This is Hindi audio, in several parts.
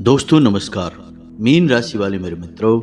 दोस्तों नमस्कार। मीन राशि वाले मेरे मित्रों,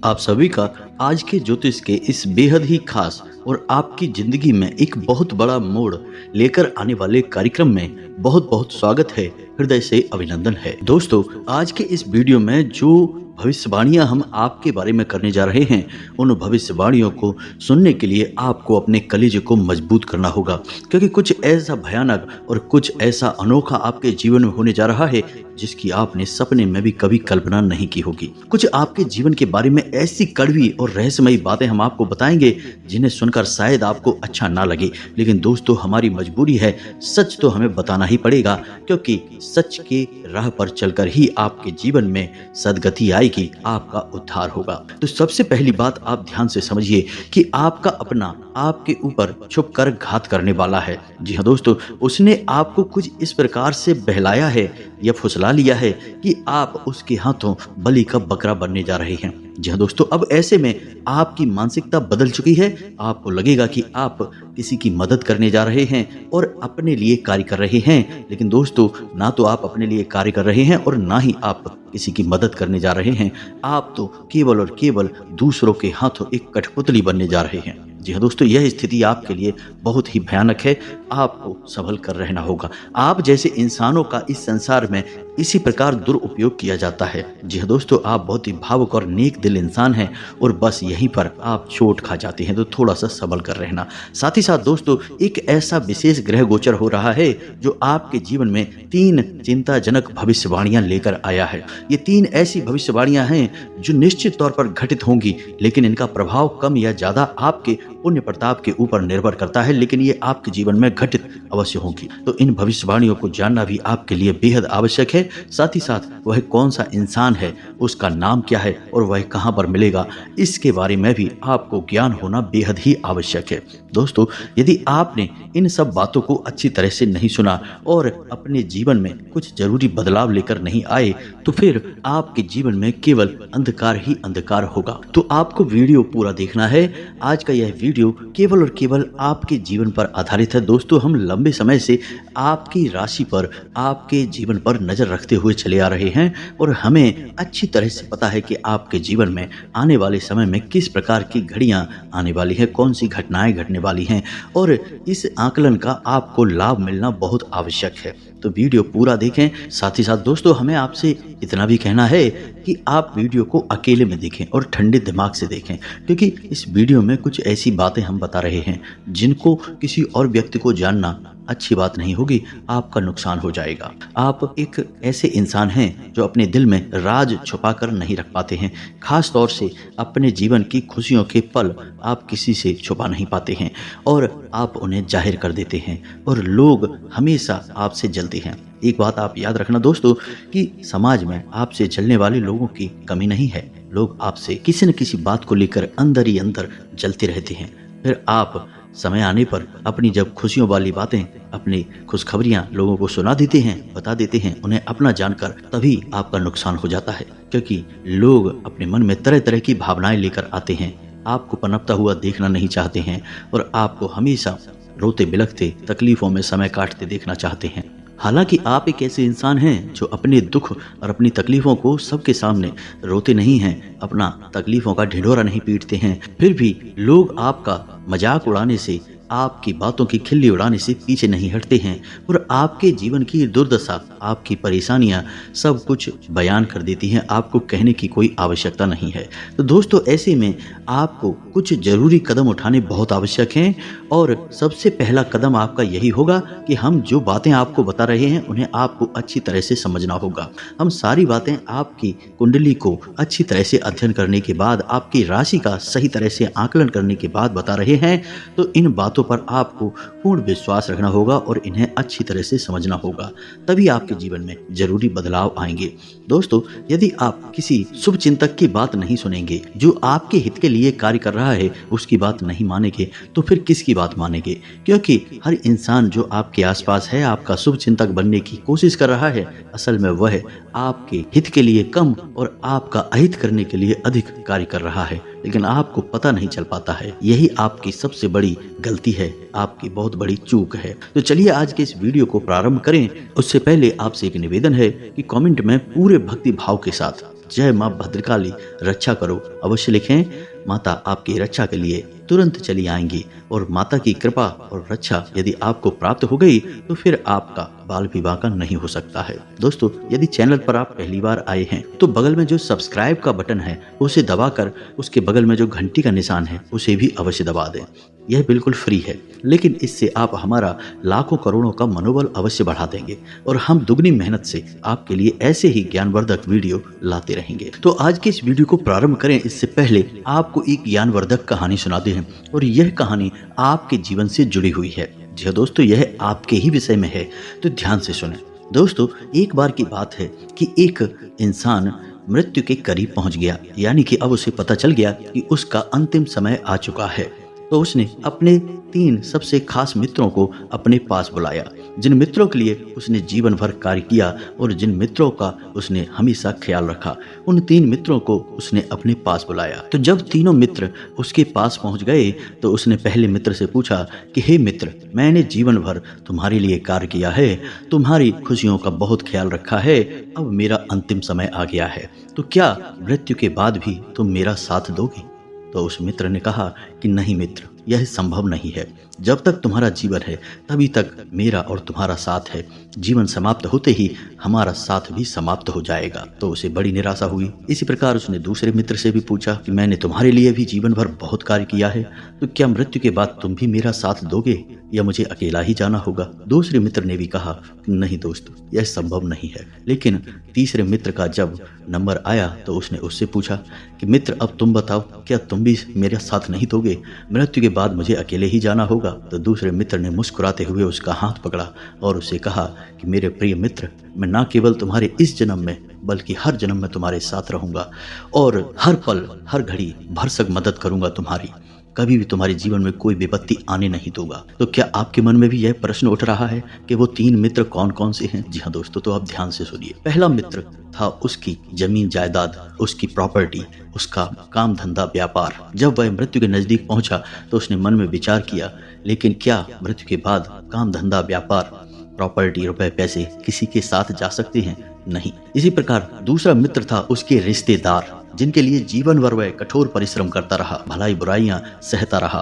आप सभी का आज के ज्योतिष के इस बेहद ही खास और आपकी जिंदगी में एक बहुत बड़ा मोड़ लेकर आने वाले कार्यक्रम में बहुत बहुत स्वागत है, हृदय से अभिनंदन है। दोस्तों, आज के इस वीडियो में जो भविष्यवाणियां हम आपके बारे में करने जा रहे हैं, उन भविष्यवाणियों को सुनने के लिए आपको अपने कलेजे को मजबूत करना होगा, क्योंकि कुछ ऐसा भयानक और कुछ ऐसा अनोखा आपके जीवन में होने जा रहा है जिसकी आपने सपने में भी कभी कल्पना नहीं की होगी। कुछ आपके जीवन के बारे में ऐसी कड़वी और रहस्यमयी बातें हम आपको बताएंगे जिन्हें सुनकर शायद आपको अच्छा ना लगे, लेकिन दोस्तों हमारी मजबूरी है, सच तो हमें बताना ही पड़ेगा, क्योंकि सच के राह पर चलकर ही आपके जीवन में सद्गति आएगी, आपका उद्धार होगा। तो सबसे पहली बात आप ध्यान से समझिए कि आपका अपना आपके ऊपर छुप कर घात करने वाला है। जी हाँ दोस्तों, उसने आपको कुछ इस प्रकार से बहलाया है या फुसला लिया है कि आप उसके हाथों बलि का बकरा बनने जा रहे हैं। जी हाँ दोस्तों, अब ऐसे में आपकी मानसिकता बदल चुकी है। आपको लगेगा कि आप किसी की मदद करने जा रहे हैं और अपने लिए कार्य कर रहे हैं, लेकिन दोस्तों ना तो आप अपने लिए कार्य कर रहे हैं और ना ही आप किसी की मदद करने जा रहे हैं। आप तो केवल और केवल दूसरों के हाथों एक कठपुतली बनने जा रहे हैं। जी हाँ दोस्तों, यह स्थिति आपके लिए बहुत ही भयानक है। आपको संभल कर रहना होगा। आप जैसे इंसानों का इस संसार में इसी प्रकार दुरुपयोग किया जाता है। जी हाँ दोस्तों, आप बहुत ही भावुक और नेक दिल इंसान हैं और बस यहीं पर आप चोट खा जाते हैं, तो थोड़ा सा संभल कर रहना। साथ ही साथ दोस्तों, एक ऐसा विशेष ग्रह गोचर हो रहा है जो आपके जीवन में 3 चिंताजनक भविष्यवाणियां लेकर आया है। ये 3 ऐसी भविष्यवाणियां हैं जो निश्चित तौर पर घटित होंगी, लेकिन इनका प्रभाव कम या ज्यादा आपके पुण्य प्रताप के ऊपर निर्भर करता है, लेकिन ये आपके जीवन में घटित अवश्य होंगी। तो इन भविष्यवाणियों को जानना भी आपके लिए बेहद आवश्यक है। साथ ही साथ वह कौन सा इंसान है, उसका नाम क्या है और वह कहां पर मिलेगा, इसके बारे में भी आपको ज्ञान होना बेहद ही आवश्यक है। दोस्तों, यदि आपने इन सब बातों को अच्छी तरह से नहीं सुना और अपने जीवन में कुछ जरूरी बदलाव लेकर नहीं आए, तो फिर आपके जीवन में केवल अंधकार ही अंधकार होगा। तो आपको वीडियो पूरा देखना है। आज का यह वीडियो केवल और केवल आपके जीवन पर आधारित है। दोस्तों, हम लंबे समय से आपकी राशि पर, आपके जीवन पर नजर रखते हुए चले आ रहे हैं और हमें अच्छी तरह से पता है कि आपके जीवन में आने वाले समय में किस प्रकार की घड़ियां आने वाली है, कौन सी घटनाएं घटने वाली हैं, और इस आकलन का आपको लाभ मिलना बहुत आवश्यक है। तो वीडियो पूरा देखें। साथ ही साथ दोस्तों, हमें आपसे इतना भी कहना है कि आप वीडियो को अकेले में देखें और ठंडे दिमाग से देखें, क्योंकि इस वीडियो में कुछ ऐसी बातें हम बता रहे हैं जिनको किसी और व्यक्ति को जानना अच्छी बात नहीं होगी, आपका नुकसान हो जाएगा। आप एक ऐसे इंसान हैं जो अपने दिल में राज छुपा कर नहीं रख पाते हैं। खास तौर से अपने जीवन की खुशियों के पल आप किसी से छुपा नहीं पाते हैं और आप उन्हें जाहिर कर देते हैं और लोग हमेशा आपसे जलते हैं। एक बात आप याद रखना दोस्तों कि समाज में आपसे जलने वाले लोगों की कमी नहीं है। लोग आपसे किसी न किसी बात को लेकर अंदर ही अंदर जलते रहते हैं। फिर आप समय आने पर अपनी जब खुशियों वाली बातें, अपनी खुशखबरियां लोगों को सुना देते हैं, बता देते हैं, उन्हें अपना जानकर, तभी आपका नुकसान हो जाता है, क्योंकि लोग अपने मन में तरह तरह की भावनाएं लेकर आते हैं। आपको पनपता हुआ देखना नहीं चाहते हैं और आपको हमेशा रोते बिलखते, तकलीफों में समय काटते देखना चाहते हैं। हालांकि आप एक ऐसे इंसान हैं जो अपने दुख और अपनी तकलीफों को सबके सामने रोते नहीं हैं, अपना तकलीफों का ढिंढोरा नहीं पीटते हैं, फिर भी लोग आपका मजाक उड़ाने से, आपकी बातों की खिल्ली उड़ाने से पीछे नहीं हटते हैं और आपके जीवन की दुर्दशा, आपकी परेशानियां सब कुछ बयान कर देती हैं। आपको कहने की कोई आवश्यकता नहीं है। तो दोस्तों, ऐसे में आपको कुछ जरूरी कदम उठाने बहुत आवश्यक हैं और सबसे पहला कदम आपका यही होगा कि हम जो बातें आपको बता रहे हैं उन्हें आपको अच्छी तरह से समझना होगा। हम सारी बातें आपकी कुंडली को अच्छी तरह से अध्ययन करने के बाद, आपकी राशि का सही तरह से आकलन करने के बाद बता रहे हैं। तो इन बातों पर आपको पूर्ण विश्वास रखना होगा और इन्हें अच्छी तरह से समझना होगा, तभी आपके जीवन में जरूरी बदलाव आएंगे। दोस्तों, यदि आप किसी शुभ चिंतक की बात नहीं सुनेंगे, जो आपके हित के लिए कार्य कर रहा है, उसकी बात नहीं मानेंगे, तो फिर किसकी बात मानेंगे? क्योंकि हर इंसान जो आपके आसपास है, आपका शुभ चिंतक बनने की कोशिश कर रहा है, असल में वह आपके हित के लिए कम और आपका अहित करने के लिए अधिक कार्य कर रहा है। लेकिन आपको पता नहीं चल पाता है। यही आपकी सबसे बड़ी गलती है, आपकी बहुत बड़ी चूक है। तो चलिए आज के इस वीडियो को प्रारंभ करें। उससे पहले आपसे एक निवेदन है कि कमेंट में पूरे भक्ति भाव के साथ जय मां भद्रकाली रक्षा करो अवश्य लिखें। माता आपकी रक्षा के लिए तुरंत चली आएंगी और माता की कृपा और रक्षा यदि आपको प्राप्त हो गई तो फिर आपका बाल विवाह का नहीं हो सकता है। दोस्तों, यदि चैनल पर आप पहली बार आए हैं तो बगल में जो सब्सक्राइब का बटन है उसे दबाकर उसके बगल में जो घंटी का निशान है उसे भी अवश्य दबा दें। यह बिल्कुल फ्री है, लेकिन इससे आप हमारा लाखों करोड़ों का मनोबल अवश्य बढ़ा देंगे और हम दुगनी मेहनत से आपके लिए ऐसे ही ज्ञानवर्धक वीडियो लाते रहेंगे। तो आज के इस वीडियो को प्रारंभ करें इससे पहले आपको एक ज्ञानवर्धक कहानी सुनाते हैं और यह कहानी आपके जीवन से जुड़ी हुई है। जी दोस्तों, यह आपके ही विषय में है, तो ध्यान से सुनें। दोस्तों, एक बार की बात है कि एक इंसान मृत्यु के करीब पहुंच गया, यानी कि अब उसे पता चल गया कि उसका अंतिम समय आ चुका है। तो उसने अपने 3 सबसे खास मित्रों को अपने पास बुलाया, जिन मित्रों के लिए उसने जीवन भर कार्य किया और जिन मित्रों का उसने हमेशा ख्याल रखा। उन 3 मित्रों को उसने अपने पास बुलाया। तो जब तीनों मित्र उसके पास पहुंच गए तो उसने पहले मित्र से पूछा कि हे मित्र, मैंने जीवन भर तुम्हारे लिए कार्य किया है, तुम्हारी खुशियों का बहुत ख्याल रखा है, अब मेरा अंतिम समय आ गया है, तो क्या मृत्यु के बाद भी तुम मेरा साथ दोगे? तो उस मित्र ने कहा कि नहीं मित्र, यह संभव नहीं है। जब तक तुम्हारा जीवन है तभी तक मेरा और तुम्हारा साथ है। जीवन समाप्त होते ही हमारा साथ भी समाप्त हो जाएगा। तो उसे बड़ी निराशा हुई। इसी प्रकार उसने दूसरे मित्र से भी पूछा कि मैंने तुम्हारे लिए भी जीवन भर बहुत कार्य किया है, तो क्या मृत्यु के बाद तुम भी मेरा साथ दोगे या मुझे अकेला ही जाना होगा? दूसरे मित्र ने भी कहा नहीं दोस्त, यह संभव नहीं है। लेकिन तीसरे मित्र का जब नंबर आया तो उसने उससे पूछा कि मित्र, अब तुम बताओ, क्या तुम भी मेरा साथ नहीं दोगे? मृत्यु के बाद मुझे अकेले ही जाना होगा। तो दूसरे मित्र ने मुस्कुराते हुए उसका हाथ पकड़ा और उससे कहा कि मेरे प्रिय मित्र, मैं न केवल तुम्हारे इस जन्म में बल्कि हर जन्म में तुम्हारे साथ रहूंगा और हर पल हर घड़ी भरसक मदद करूंगा तुम्हारी। कभी भी तुम्हारे जीवन में कोई विपत्ति आने नहीं दूंगा। तो क्या आपके मन में भी यह प्रश्न उठ रहा है कि वो 3 मित्र कौन कौन से हैं? जी हाँ दोस्तों, तो आप ध्यान से सुनिए। पहला मित्र था उसकी जमीन जायदाद, उसकी प्रॉपर्टी, उसका काम धंधा व्यापार। जब वह मृत्यु के नजदीक पहुंचा तो उसने मन में विचार किया, लेकिन क्या मृत्यु के बाद काम धंधा व्यापार, प्रॉपर्टी, रुपए पैसे किसी के साथ जा सकते हैं? नहीं। इसी प्रकार दूसरा मित्र था उसके रिश्तेदार, जिनके लिए जीवन भर वह कठोर परिश्रम करता रहा, भलाई बुराइयां सहता रहा,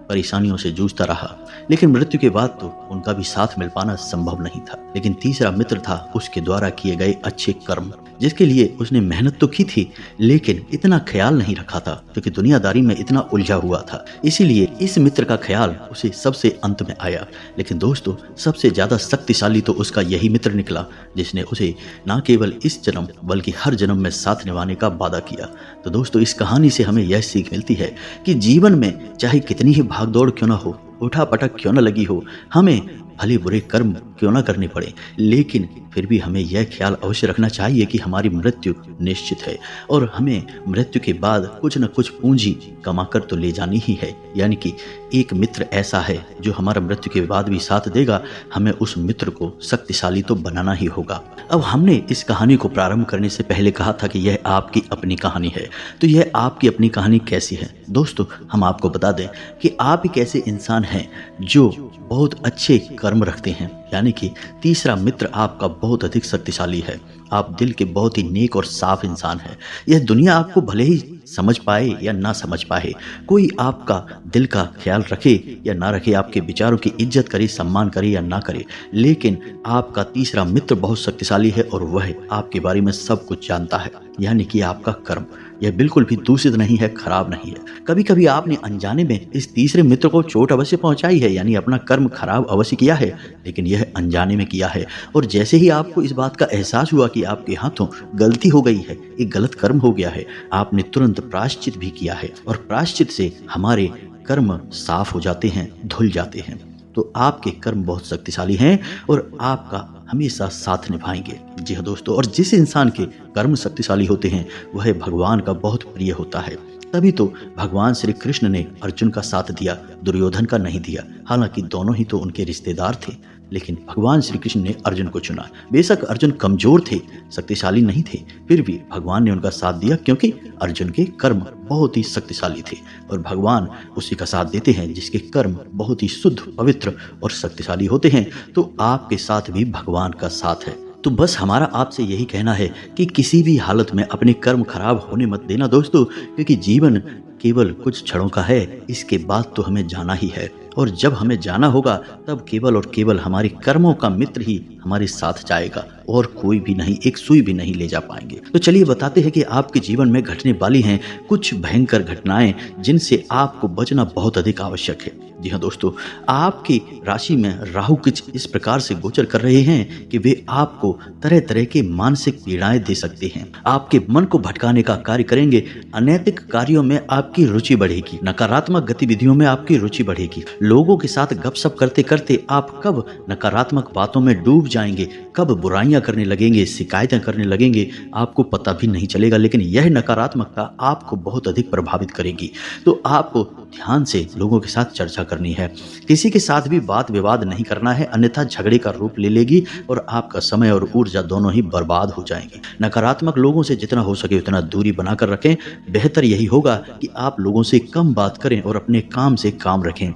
परेशानियों से जूझता रहा, लेकिन मृत्यु के बाद तो उनका भी साथ मिल पाना संभव नहीं था। लेकिन तीसरा मित्र था उसके द्वारा किए गए अच्छे कर्म, जिसके लिए उसने मेहनत तो की थी लेकिन इतना ख्याल नहीं रखा था क्योंकि दुनियादारी में इतना उलझा हुआ था। इसीलिए इस मित्र का ख्याल उसे सबसे अंत में आया। लेकिन दोस्तों, सबसे ज्यादा शक्तिशाली तो उसका यही मित्र निकला जिसने उसे न केवल इस जन्म बल्कि हर जन्म में साथ निभाने का वादा किया। तो दोस्तों, इस कहानी से हमें यह सीख मिलती है कि जीवन में चाहे कितनी ही भागदौड़ क्यों ना हो, उठा पटक क्यों न लगी हो, हमें भले बुरे कर्म क्यों ना करने पड़े, लेकिन फिर भी हमें यह ख्याल अवश्य रखना चाहिए कि हमारी मृत्यु निश्चित है और हमें मृत्यु के बाद कुछ न कुछ पूंजी कमाकर तो ले जानी ही है। यानी कि एक मित्र ऐसा है जो हमारा मृत्यु के बाद भी साथ देगा, हमें उस मित्र को शक्तिशाली तो बनाना ही होगा। अब हमने इस कहानी को प्रारंभ करने से पहले कहा था कि यह आपकी अपनी कहानी है। तो यह आपकी अपनी कहानी कैसी है? दोस्तों, हम आपको बता दें कि आप एक ऐसे इंसान हैं जो बहुत अच्छे कर्म रखते हैं, यानी कि तीसरा मित्र आपका बहुत अधिक शक्तिशाली है। आप दिल के बहुत ही नेक और साफ इंसान हैं। यह दुनिया आपको भले ही समझ पाए या ना समझ पाए, कोई आपका दिल का ख्याल रखे या ना रखे, आपके विचारों की इज्जत करे, सम्मान करे या ना करे, लेकिन आपका तीसरा मित्र बहुत शक्तिशाली है और वह आपके बारे में सब कुछ जानता है। यानी कि आपका कर्म यह बिल्कुल भी दूषित नहीं है, खराब नहीं है। कभी कभी आपने अनजाने में इस तीसरे मित्र को चोट अवश्य पहुंचाई है, यानी अपना कर्म खराब अवश्य किया है, लेकिन यह अनजाने में किया है। और जैसे ही आपको इस बात का एहसास हुआ कि आपके हाथों गलती हो गई है, एक गलत कर्म हो गया है, आपने तुरंत प्रायश्चित भी किया है और प्रायश्चित से हमारे कर्म साफ हो जाते हैं, धुल जाते हैं। तो आपके कर्म बहुत शक्तिशाली हैं और आपका हमेशा साथ निभाएंगे। जी हाँ दोस्तों, और जिस इंसान के कर्म शक्तिशाली होते हैं वह भगवान का बहुत प्रिय होता है। तभी तो भगवान श्री कृष्ण ने अर्जुन का साथ दिया, दुर्योधन का नहीं दिया। हालांकि दोनों ही तो उनके रिश्तेदार थे। लेकिन भगवान श्री कृष्ण ने अर्जुन को चुना। बेशक अर्जुन कमजोर थे, शक्तिशाली नहीं थे, फिर भी भगवान ने उनका साथ दिया क्योंकि अर्जुन के कर्म बहुत ही शक्तिशाली थे और भगवान उसी का साथ देते हैं जिसके कर्म बहुत ही शुद्ध, पवित्र और शक्तिशाली होते हैं। तो आपके साथ भी भगवान का साथ है। तो बस हमारा आपसे यही कहना है कि किसी भी हालत में अपने कर्म खराब होने मत देना दोस्तों, क्योंकि जीवन केवल कुछ क्षणों का है, इसके बाद तो हमें जाना ही है और जब हमें जाना होगा तब केवल और केवल हमारे कर्मों का मित्र ही हमारे साथ जाएगा और कोई भी नहीं, एक सुई भी नहीं ले जा पाएंगे। तो चलिए बताते हैं कि आपके जीवन में घटने वाली हैं कुछ भयंकर घटनाएं जिनसे आपको बचना बहुत अधिक आवश्यक है। जी हाँ दोस्तों, आपकी राशि में राहु कुछ इस प्रकार से गोचर कर रहे हैं कि वे आपको तरह तरह के मानसिक पीड़ाएं दे सकते हैं, आपके मन को भटकाने का कार्य करेंगे, अनैतिक कार्यों में आपकी रुचि बढ़ेगी, नकारात्मक गतिविधियों में आपकी रुचि बढ़ेगी, लोगों के साथ गपशप करते करते आप कब नकारात्मक बातों में डूब जाएंगे, कब बुराइयां करने लगेंगे, शिकायतें करने लगेंगे, आपको पता भी नहीं चलेगा। लेकिन यह नकारात्मकता आपको बहुत अधिक प्रभावित करेगी। तो आपको ध्यान से लोगों के साथ चर्चा करनी है, किसी के साथ भी बात विवाद नहीं करना है, अन्यथा झगड़े का रूप ले लेगी और आपका समय और ऊर्जा दोनों ही बर्बाद हो जाएंगे। नकारात्मक लोगों से जितना हो सके उतना दूरी बनाकर रखें। बेहतर यही होगा कि आप लोगों से कम बात करें और अपने काम से काम रखें।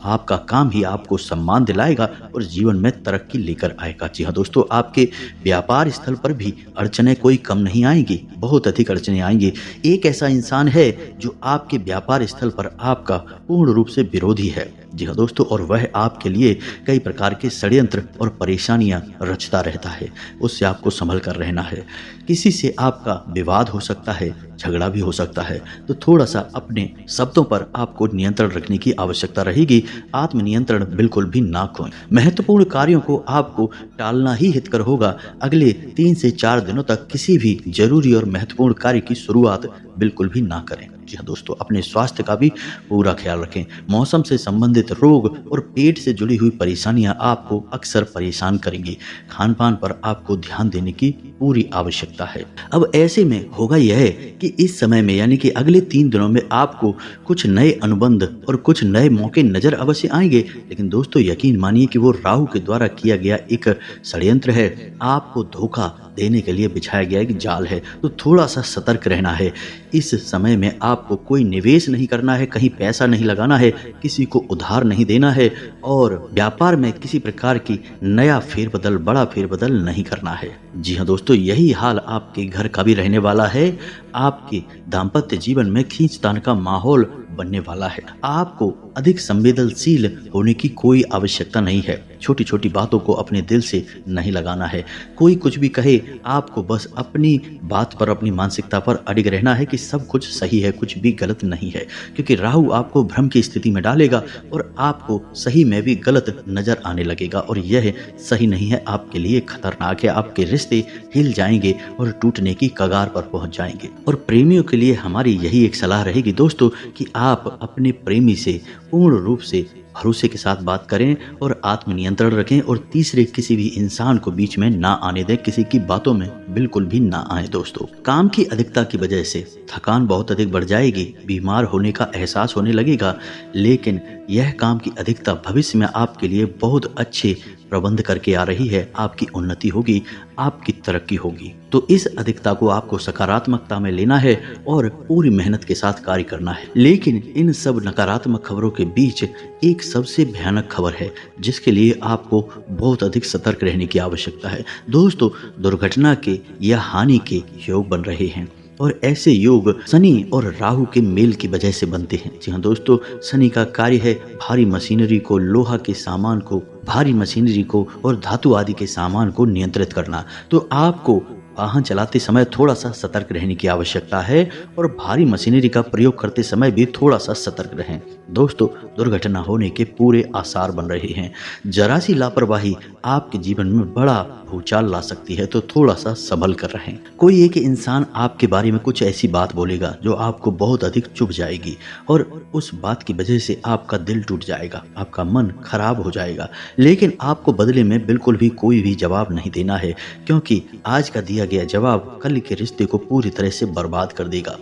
आपका काम ही आपको सम्मान दिलाएगा और जीवन में तरक्की लेकर आएगा। जी हाँ दोस्तों, आपके व्यापार स्थल पर भी अड़चनें कोई कम नहीं आएंगी, बहुत अधिक अड़चनें आएंगी। एक ऐसा इंसान है जो आपके व्यापार स्थल पर आपका पूर्ण रूप से विरोधी है। जी हाँ दोस्तों, और वह आपके लिए कई प्रकार के षड्यंत्र और परेशानियां रचता रहता है, उससे आपको संभल कर रहना है। किसी से आपका विवाद हो सकता है, झगड़ा भी हो सकता है, तो थोड़ा सा अपने शब्दों पर आपको नियंत्रण रखने की आवश्यकता रहेगी। आत्मनियंत्रण बिल्कुल भी ना खोएं। महत्वपूर्ण कार्यों को आपको टालना ही हितकर होगा। अगले 3 से 4 दिनों तक किसी भी जरूरी और महत्वपूर्ण कार्य की शुरुआत बिल्कुल भी ना करें। जी हाँ दोस्तों, अपने स्वास्थ्य का भी पूरा ख्याल रखें। मौसम से संबंधित रोग और पेट से जुड़ी हुई परेशानियां आपको अक्सर परेशान करेंगी। खान पान पर आपको ध्यान देने की पूरी आवश्यकता है। अब ऐसे में होगा यह कि इस समय में यानी कि अगले 3 दिनों में आपको कुछ नए अनुबंध और कुछ नए मौके नजर अवश्य आएंगे, लेकिन दोस्तों यकीन मानिए कि वो राहु के द्वारा किया गया एक षड्यंत्र है, आपको धोखा देने के लिए बिछाया गया एक जाल है। तो थोड़ा सा सतर्क रहना है। इस समय में आपको कोई निवेश नहीं करना है, कहीं पैसा नहीं लगाना है, किसी को उधार नहीं देना है और व्यापार में किसी प्रकार की नया फेरबदल, बड़ा फेरबदल नहीं करना है। जी हाँ दोस्तों, यही हाल आपके घर का भी रहने वाला है। आपके दाम्पत्य जीवन में खींचतान का माहौल बनने वाला है। आपको अधिक संवेदनशील होने की कोई आवश्यकता नहीं है। छोटी छोटी बातों को अपने दिल से नहीं लगाना है। कोई कुछ भी कहे, आपको बस अपनी बात पर, अपनी मानसिकता पर अडिग रहना है कि सब कुछ सही है, कुछ भी गलत नहीं है, क्योंकि राहु आपको भ्रम की स्थिति में डालेगा और आपको सही में भी गलत नजर आने लगेगा और यह सही नहीं है, आपके लिए खतरनाक है। आपके रिश्ते हिल जाएंगे और टूटने की कगार पर पहुंच जाएंगे। और प्रेमियों के लिए हमारी यही एक सलाह रहेगी दोस्तों कि आप अपने प्रेमी से पूर्ण रूप से भरोसे के साथ बात करें और आत्मनियंत्रण रखें और तीसरे किसी भी इंसान को बीच में ना आने दें, किसी की बातों में बिल्कुल भी ना आए। दोस्तों, काम की अधिकता की वजह से थकान बहुत अधिक बढ़ जाएगी, बीमार होने का एहसास होने लगेगा, लेकिन यह काम की अधिकता भविष्य में आपके लिए बहुत अच्छे प्रबंध करके आ रही है। आपकी उन्नति होगी, आपकी तरक्की होगी। तो इस अधिकता को आपको सकारात्मकता में लेना है और पूरी मेहनत के साथ कार्य करना है। लेकिन इन सब नकारात्मक खबरों के बीच एक सबसे भयानक खबर है जिसके लिए आपको बहुत अधिक सतर्क रहने की आवश्यकता है। दोस्तों, दुर्घटना के या हानि के योग बन रहे हैं और ऐसे योग शनि और राहु के मेल की वजह से बनते हैं। जी हाँ दोस्तों, शनि का कार्य है भारी मशीनरी को, लोहा के सामान को, भारी मशीनरी को और धातु आदि के सामान को नियंत्रित करना। तो आपको वाहन चलाते समय थोड़ा सा सतर्क रहने की आवश्यकता है और भारी मशीनरी का प्रयोग करते समय भी थोड़ा सा सतर्क रहें। दोस्तों, दुर्घटना होने के पूरे आसार बन रहे हैं। जरा सी लापरवाही आपके जीवन में बड़ा भूचाल ला सकती है, तो थोड़ा सा संभल कर रहें। कोई एक इंसान आपके बारे में कुछ ऐसी बात बोलेगा जो आपको बहुत अधिक चुभ जाएगी और उस बात की वजह से आपका दिल टूट जाएगा, आपका मन खराब हो जाएगा, लेकिन आपको बदले में बिल्कुल भी कोई भी जवाब नहीं देना है, क्योंकि आज का दिया गया जवाब कल के रिश्ते को पूरी तरह से बर्बाद कर देगा।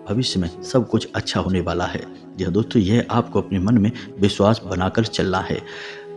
भविष्य में सब कुछ अच्छा होने वाला है। यह दोस्तों, यह आपको अपने मन में विश्वास बनाकर चलना है।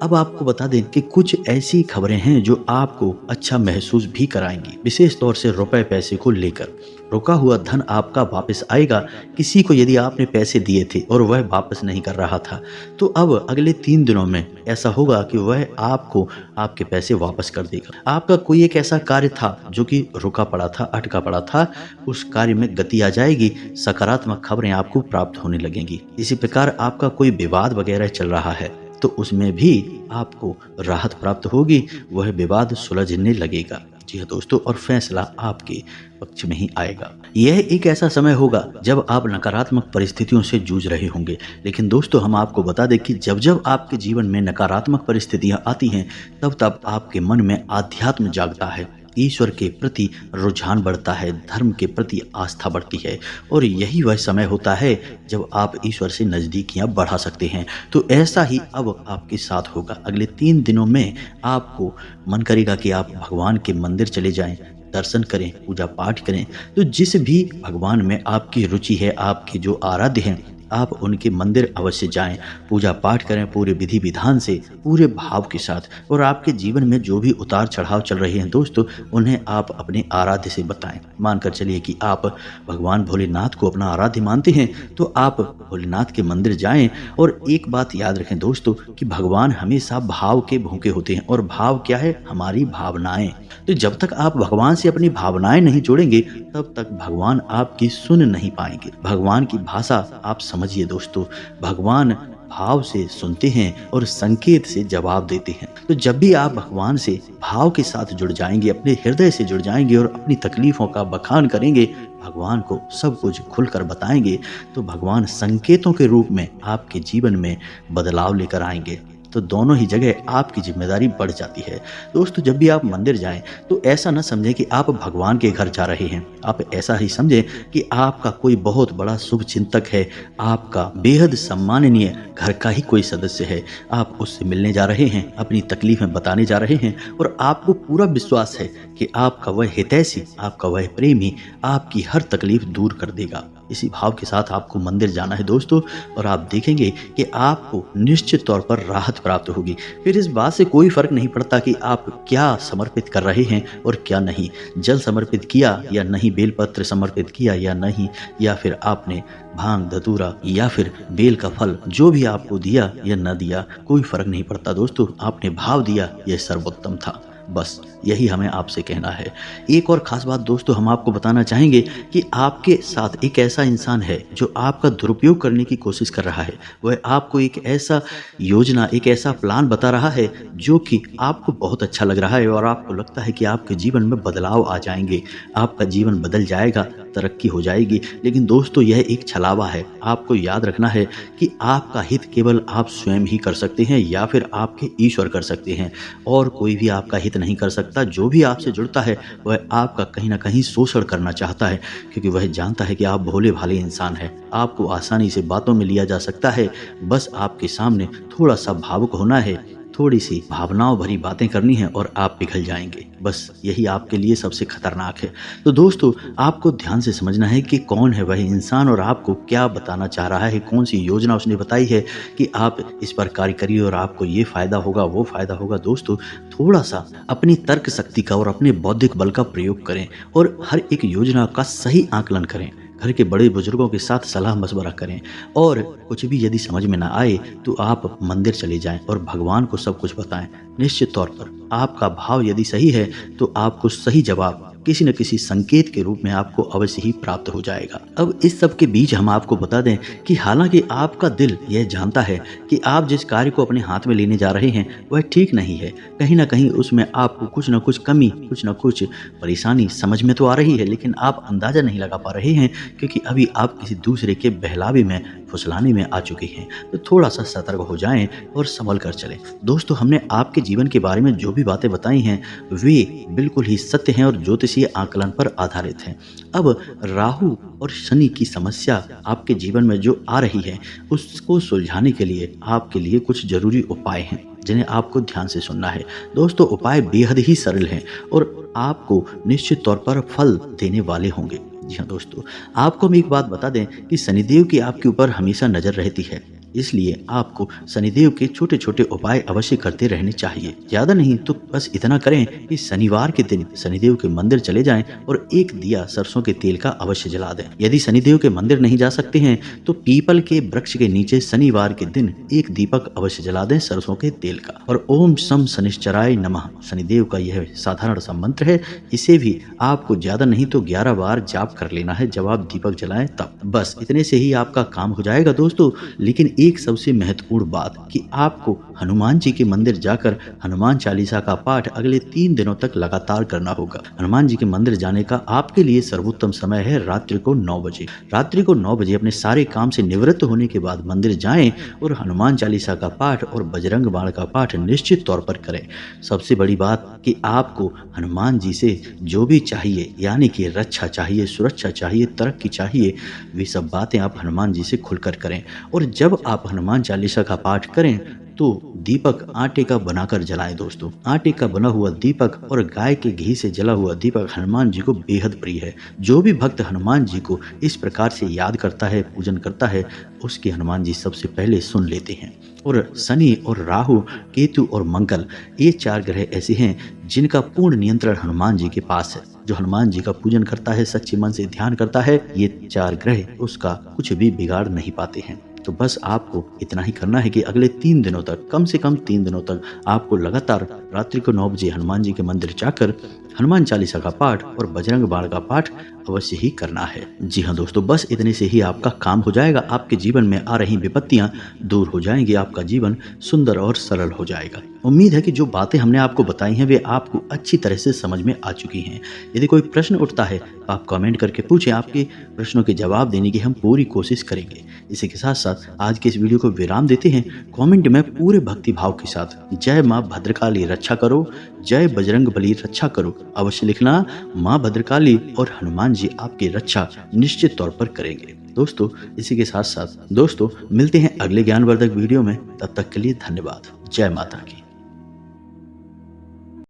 अब आपको बता दें कि कुछ ऐसी खबरें हैं जो आपको अच्छा महसूस भी कराएंगी, विशेष तौर से रुपए पैसे को लेकर। रुका हुआ धन आपका वापस आएगा। किसी को यदि आपने पैसे दिए थे और वह वापस नहीं कर रहा था, तो अब अगले 3 दिनों में ऐसा होगा कि वह आपको आपके पैसे वापस कर देगा। आपका कोई एक ऐसा कार्य था जो कि रुका पड़ा था, अटका पड़ा था, उस कार्य में गति आ जाएगी, सकारात्मक खबरें आपको प्राप्त होने लगेंगी। इसी प्रकार आपका कोई विवाद वगैरह चल रहा है तो उसमें भी आपको राहत प्राप्त होगी, वह विवाद सुलझने लगेगा। जी हाँ दोस्तों, और फैसला आपके पक्ष में ही आएगा। यह एक ऐसा समय होगा जब आप नकारात्मक परिस्थितियों से जूझ रहे होंगे, लेकिन दोस्तों हम आपको बता दें कि जब जब आपके जीवन में नकारात्मक परिस्थितियां आती हैं, तब तब आपके मन में आध्यात्म जागता है, ईश्वर के प्रति रुझान बढ़ता है, धर्म के प्रति आस्था बढ़ती है, और यही वह समय होता है जब आप ईश्वर से नज़दीकियां बढ़ा सकते हैं। तो ऐसा ही अब आपके साथ होगा। अगले 3 दिनों में आपको मन करेगा कि आप भगवान के मंदिर चले जाएं, दर्शन करें, पूजा पाठ करें। तो जिस भी भगवान में आपकी रुचि है, आपके जो आराध्य हैं, आप उनके मंदिर अवश्य जाएं, पूजा पाठ करें पूरे विधि विधान से, पूरे भाव के साथ। और आपके जीवन में जो भी उतार चढ़ाव चल रहे हैं दोस्तों, उन्हें आप अपने आराध्य से बताएं। मानकर चलिए कि आप भगवान भोलेनाथ को अपना आराध्य मानते हैं, तो आप भोलेनाथ के मंदिर जाएं। और एक बात याद रखें दोस्तों कि भगवान हमेशा भाव के भूखे होते हैं, और भाव क्या है? हमारी भावनाएं। तो जब तक आप भगवान से अपनी भावनाएं नहीं जोड़ेंगे, तब तक भगवान आपकी सुन नहीं पाएंगे। भगवान की भाषा आप समझिए दोस्तों, भगवान भाव से सुनते हैं और संकेत से जवाब देते हैं। तो जब भी आप भगवान से भाव के साथ जुड़ जाएंगे, अपने हृदय से जुड़ जाएंगे और अपनी तकलीफों का बखान करेंगे, भगवान को सब कुछ खुलकर बताएंगे, तो भगवान संकेतों के रूप में आपके जीवन में बदलाव लेकर आएंगे। तो दोनों ही जगह आपकी जिम्मेदारी बढ़ जाती है। दोस्तों जब भी आप मंदिर जाएं तो ऐसा न समझें कि आप भगवान के घर जा रहे हैं, आप ऐसा ही समझें कि आपका कोई बहुत बड़ा शुभ चिंतक है, आपका बेहद सम्माननीय घर का ही कोई सदस्य है। आप उससे मिलने जा रहे हैं, अपनी तकलीफें बताने जा रहे हैं, और आपको पूरा विश्वास है कि आपका वह हितैषी, आपका वह प्रेमी आपकी हर तकलीफ दूर कर देगा। इसी भाव के साथ आपको मंदिर जाना है दोस्तों, और आप देखेंगे कि आपको निश्चित तौर पर राहत प्राप्त होगी। फिर इस बात से कोई फर्क नहीं पड़ता कि आप क्या समर्पित कर रहे हैं और क्या नहीं, जल समर्पित किया या नहीं, बेलपत्र समर्पित किया या नहीं, या फिर आपने भांग धतूरा या फिर बेल का फल जो भी आपको दिया या न दिया, कोई फर्क नहीं पड़ता दोस्तों। आपने भाव दिया, यह सर्वोत्तम था। बस यही हमें आपसे कहना है। एक और खास बात दोस्तों हम आपको बताना चाहेंगे कि आपके साथ एक ऐसा इंसान है जो आपका दुरुपयोग करने की कोशिश कर रहा है। वह आपको एक ऐसा योजना, एक ऐसा प्लान बता रहा है जो कि आपको बहुत अच्छा लग रहा है, और आपको लगता है कि आपके जीवन में बदलाव आ जाएंगे, आपका जीवन बदल जाएगा, तरक्की हो जाएगी। लेकिन दोस्तों यह एक छलावा है। आपको याद रखना है कि आपका हित केवल आप स्वयं ही कर सकते हैं, या फिर आपके ईश्वर कर सकते हैं, और कोई भी आपका हित नहीं कर सकता। जो भी आपसे जुड़ता है वह आपका कहीं ना कहीं शोषण करना चाहता है, क्योंकि वह जानता है कि आप भोले भाले इंसान हैं, आपको आसानी से बातों में लिया जा सकता है। बस आपके सामने थोड़ा सा भावुक होना है, थोड़ी सी भावनाओं भरी बातें करनी है, और आप पिघल जाएंगे। बस यही आपके लिए सबसे खतरनाक है। तो दोस्तों आपको ध्यान से समझना है कि कौन है वह इंसान और आपको क्या बताना चाह रहा है, कौन सी योजना उसने बताई है कि आप इस पर कार्य करिए और आपको ये फायदा होगा, वो फायदा होगा। दोस्तों थोड़ा सा अपनी तर्क शक्ति का और अपने बौद्धिक बल का प्रयोग करें, और हर एक योजना का सही आकलन करें। घर के बड़े बुजुर्गों के साथ सलाह मशवरा करें, और कुछ भी यदि समझ में ना आए तो आप मंदिर चले जाएं और भगवान को सब कुछ बताएं। निश्चित तौर पर आपका भाव यदि सही है तो आपको सही जवाब किसी न किसी संकेत के रूप में आपको अवश्य ही प्राप्त हो जाएगा। अब इस सब के बीच हम आपको बता दें कि हालांकि आपका दिल यह जानता है कि आप जिस कार्य को अपने हाथ में लेने जा रहे हैं वह ठीक नहीं है, कहीं ना कहीं उसमें आपको कुछ न कुछ कमी, कुछ न कुछ परेशानी समझ में तो आ रही है, लेकिन आप अंदाजा नहीं लगा पा रहे हैं, क्योंकि अभी आप किसी दूसरे के बहलावे में, फुसलाने में आ चुके हैं। तो थोड़ा सा सतर्क हो जाएं और संभल कर चलें। दोस्तों हमने आपके जीवन के बारे में जो भी बातें बताई हैं वे बिल्कुल ही सत्य हैं और ज्योतिषीय आकलन पर आधारित हैं। अब राहु और शनि की समस्या आपके जीवन में जो आ रही है उसको सुलझाने के लिए आपके लिए कुछ जरूरी उपाय हैं जिन्हें आपको ध्यान से सुनना है। दोस्तों उपाय बेहद ही सरल हैं और आपको निश्चित तौर पर फल देने वाले होंगे। जी हाँ दोस्तों, आपको हम एक बात बता दें कि शनिदेव की आपके ऊपर हमेशा नजर रहती है, इसलिए आपको शनिदेव के छोटे छोटे उपाय अवश्य करते रहने चाहिए। ज्यादा नहीं तो बस इतना करें कि शनिवार के दिन शनिदेव के मंदिर चले जाएं और एक दिया सरसों के तेल का अवश्य जला दें। यदि शनिदेव के मंदिर नहीं जा सकते हैं तो पीपल के वृक्ष के नीचे शनिवार के दिन एक दीपक अवश्य जला दें सरसों के तेल का। और ओम शम शनिश्चराय नमः शनिदेव का यह साधारण सा मंत्र है, इसे भी आपको ज्यादा नहीं तो 11 बार जाप कर लेना है जब आप दीपक जलाएं तब। बस इतने से ही आपका काम हो जाएगा दोस्तों। लेकिन एक सबसे महत्वपूर्ण बात कि आपको हनुमान जी के मंदिर जाकर हनुमान चालीसा का पाठ अगले 3 दिनों तक लगातार करना होगा। हनुमान जी के मंदिर जाने का आपके लिए सर्वोत्तम समय है रात्रि को 9 बजे। रात्रि को 9 बजे अपने सारे काम से निवृत्त होने के बाद मंदिर जाएं और हनुमान चालीसा का पाठ और बजरंग बाण का पाठ निश्चित तौर पर करें। सबसे बड़ी बात कि आपको हनुमान जी से जो भी चाहिए, यानी कि रक्षा चाहिए, सुरक्षा चाहिए, तरक्की चाहिए, वे सब बातें आप हनुमान जी से खुलकर करें। और जब आप हनुमान चालीसा का पाठ करें तो दीपक आटे का बनाकर जलाएं दोस्तों। आटे का बना हुआ दीपक और गाय के घी से जला हुआ दीपक हनुमान जी को बेहद प्रिय है। जो भी भक्त हनुमान जी को इस प्रकार से याद करता है, पूजन करता है, उसकी हनुमान जी सबसे पहले सुन लेते हैं। और शनि और राहु, केतु और मंगल, ये 4 ग्रह ऐसे हैं जिनका पूर्ण नियंत्रण हनुमान जी के पास है। जो हनुमान जी का पूजन करता है, सच्चे मन से ध्यान करता है, ये 4 ग्रह उसका कुछ भी बिगाड़ नहीं पाते हैं। तो बस आपको इतना ही करना है कि अगले 3 दिनों तक, कम से कम 3 दिनों तक आपको लगातार रात्रि को 9 बजे हनुमान जी के मंदिर जाकर हनुमान चालीसा का पाठ और बजरंग बाण का पाठ अवश्य ही करना है। जी हाँ दोस्तों, बस इतने से ही आपका काम हो जाएगा। आपके जीवन में आ रही विपत्तियां दूर हो जाएंगी, आपका जीवन सुंदर और सरल हो जाएगा। उम्मीद है कि जो बातें हमने आपको बताई हैं वे आपको अच्छी तरह से समझ में आ चुकी हैं। यदि कोई प्रश्न उठता है तो आप कमेंट करके पूछें, आपके प्रश्नों के जवाब देने की हम पूरी कोशिश करेंगे। इसी के साथ साथ आज के इस वीडियो को विराम देते हैं। कमेंट में पूरे भक्ति भाव के साथ जय माँ भद्रकाली रक्षा करो, जय बजरंग बली रक्षा करो अवश्य लिखना। माँ भद्रकाली और हनुमान जी आपकी रक्षा निश्चित तौर पर करेंगे। दोस्तों इसी के साथ साथ दोस्तों मिलते हैं अगले ज्ञानवर्धक वीडियो में। तब तक के लिए धन्यवाद। जय माता की।